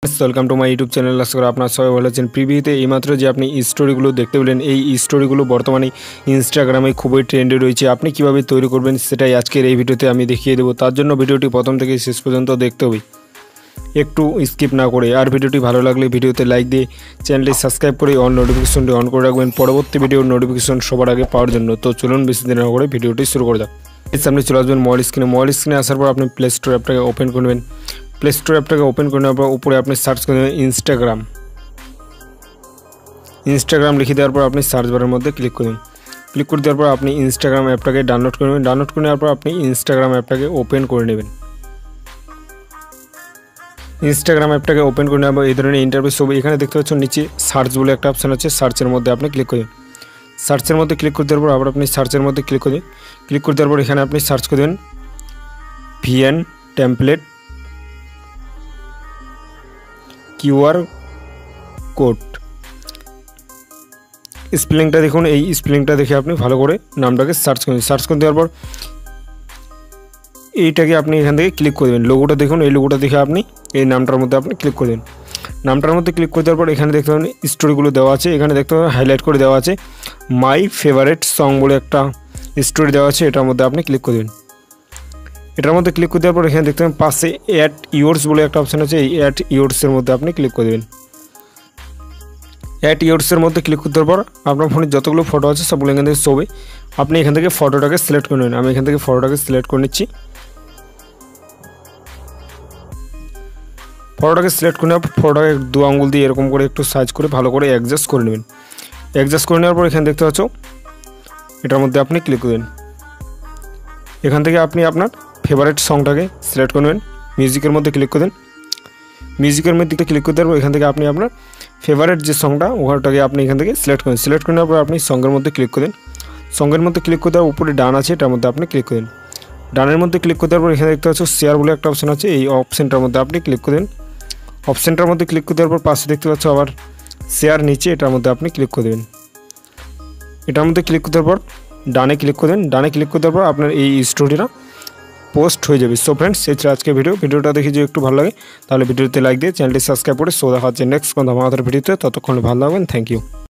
Welcome to my YouTube channel. আশা করি আপনারা সবাই ভালো আছেন। প্রিভিউতে এইমাত্র যে আপনি স্টোরিগুলো দেখতে পেলেন, এই স্টোরিগুলো বর্তমানে ইনস্টাগ্রামে খুবই ট্রেন্ডে রয়েছে। আপনি কিভাবে তৈরি করবেন সেটাই আজকের এই ভিডিওতে আমি দেখিয়ে দেবো। তার জন্য ভিডিওটি প্রথম থেকে শেষ পর্যন্ত দেখতে হবে, একটু স্কিপ না করে। আর ভিডিওটি ভালো লাগলে ভিডিওতে লাইক দিয়ে চ্যানেলটি সাবস্ক্রাইব করে অন নোটিফিকেশনটি অন করে রাখবেন পরবর্তী ভিডিওর নোটিফিকেশন সবার আগে পাওয়ার জন্য। তো চলুন বেশি দিন না করে ভিডিওটি শুরু করে যাক। এর সামনে চলে আসবেন মোবাইল স্ক্রিনে আসার পর আপনি প্লে স্টোর অ্যাপটাকে ওপেন করবেন। প্লে স্টোর অ্যাপটাকে ওপেন করে নেওয়ার পর উপরে আপনি সার্চ করে দেবেন ইনস্টাগ্রাম লিখে দেওয়ার পর আপনি সার্চ বারের মধ্যে ক্লিক করবেন। ক্লিক করে দেওয়ার পর আপনি ইনস্টাগ্রাম অ্যাপটাকে ডাউনলোড করে নেবেন। ডাউনলোড করে নেওয়ার পর আপনি ইনস্টাগ্রাম অ্যাপটাকে ওপেন করে নেবেন। ইনস্টাগ্রাম অ্যাপটাকে ওপেন করে নেওয়ার পর এই ধরনের ইন্টারফেস হবে। এখানে দেখতে পাচ্ছেন নিচে সার্চ বলে একটা অপশান আছে, সার্চের মধ্যে আপনি ক্লিক করবেন। সার্চের মধ্যে ক্লিক করে দেওয়ার পর আবার আপনি সার্চের মধ্যে ক্লিক করবেন। ক্লিক করে দেওয়ার পর এখানে আপনি সার্চ করে দেবেন ভিএন টেমপ্লেট কিউআর কোড। স্পেলিংটা দেখুন, এই স্পেলিংটা দেখে আপনি ভালো করে নামটাকে সার্চ করুন। সার্চ করে দেওয়ার পর এইটাকে আপনি এখান থেকে ক্লিক করে দেবেন। লোগোটা দেখুন, এই লোগোটা দেখে আপনি এই নামটার মধ্যে আপনি ক্লিক করে দেবেন। নামটার মধ্যে ক্লিক করে দেওয়ার পর এখানে দেখতে পাবেন স্টোরিগুলো দেওয়া আছে। এখানে দেখতে পাবেন হাইলাইট করে দেওয়া আছে মাই ফেভারিট সং বলে একটা স্টোরি দেওয়া আছে, এটার মধ্যে আপনি ক্লিক করে দেবেন। এটার মধ্যে ক্লিক করে দেওয়ার পর এখানে দেখতে পাবেন পাশে অ্যাড ইয়োর্স বলে একটা অপশান আছে, এই অ্যাড ইয়োর্সের মধ্যে আপনি ক্লিক করে দেবেন। অ্যাড ইয়োর্সের মধ্যে ক্লিক করতে পর আপনার ফোনে যতগুলো ফটো আছে সবগুলো এখান থেকে ছবি আপনি এখান থেকে ফটোটাকে সিলেক্ট করে নেবেন। আমি এখান থেকে ফটোটাকে সিলেক্ট করে নিচ্ছি। ফটোটাকে সিলেক্ট করে নেওয়ার পর ফটোটাকে দু আঙ্গুল দিয়ে এরকম করে একটু সাইজ করে ভালো করে অ্যাডজাস্ট করে নেবেন। অ্যাডজাস্ট করে নেওয়ার পর এখানে দেখতে পাচ্ছ এটার মধ্যে আপনি ক্লিক করবেন। এখান থেকে আপনি আপনার ফেভারিট সংটাকে সিলেক্ট করে নেবেন। মিউজিকের মধ্যে ক্লিক করে দেন। মিউজিকের মধ্যে ক্লিক করতে পারবো এখান থেকে আপনি আপনার ফেভারিট যে সংটা ওখানটাকে আপনি এখান থেকে সিলেক্ট করেন। সিলেক্ট করে নেওয়ার পর আপনি সঙ্গের মধ্যে ক্লিক করেন। সঙ্গের মধ্যে ক্লিক করে দেওয়ার উপরে ডান আছে, এটার মধ্যে আপনি ক্লিক করেন। ডানের মধ্যে ক্লিক করে দেওয়ার পর এখানে দেখতে পাচ্ছ শেয়ার বলে একটা অপশান আছে, এই অপশানটার মধ্যে আপনি ক্লিক করেন। অপশানটার মধ্যে ক্লিক করে দেওয়ার পর পাশে দেখতে পাচ্ছ আবার শেয়ার নিচে, এটার মধ্যে আপনি ক্লিক করে দেবেন। এটার মধ্যে ক্লিক করে দেওয়ার পর ডানে ক্লিক করে দেন। ডানে ক্লিক করে দেওয়ার পর আপনার এই স্টোরিটা পোস্ট হয়ে যাবে। সো ফ্রেন্ডস, এই ছিল আজকে ভিডিওটা দেখে যদি একটু ভালো লাগে তাহলে ভিডিওতে লাইক দিয়ে চ্যানেলটি সাবস্ক্রাইব করে দেখা হচ্ছে নেক্সট কোনো আমাদের ভিডিওতে। ততক্ষণে ভালো লাগবেন। Thank you.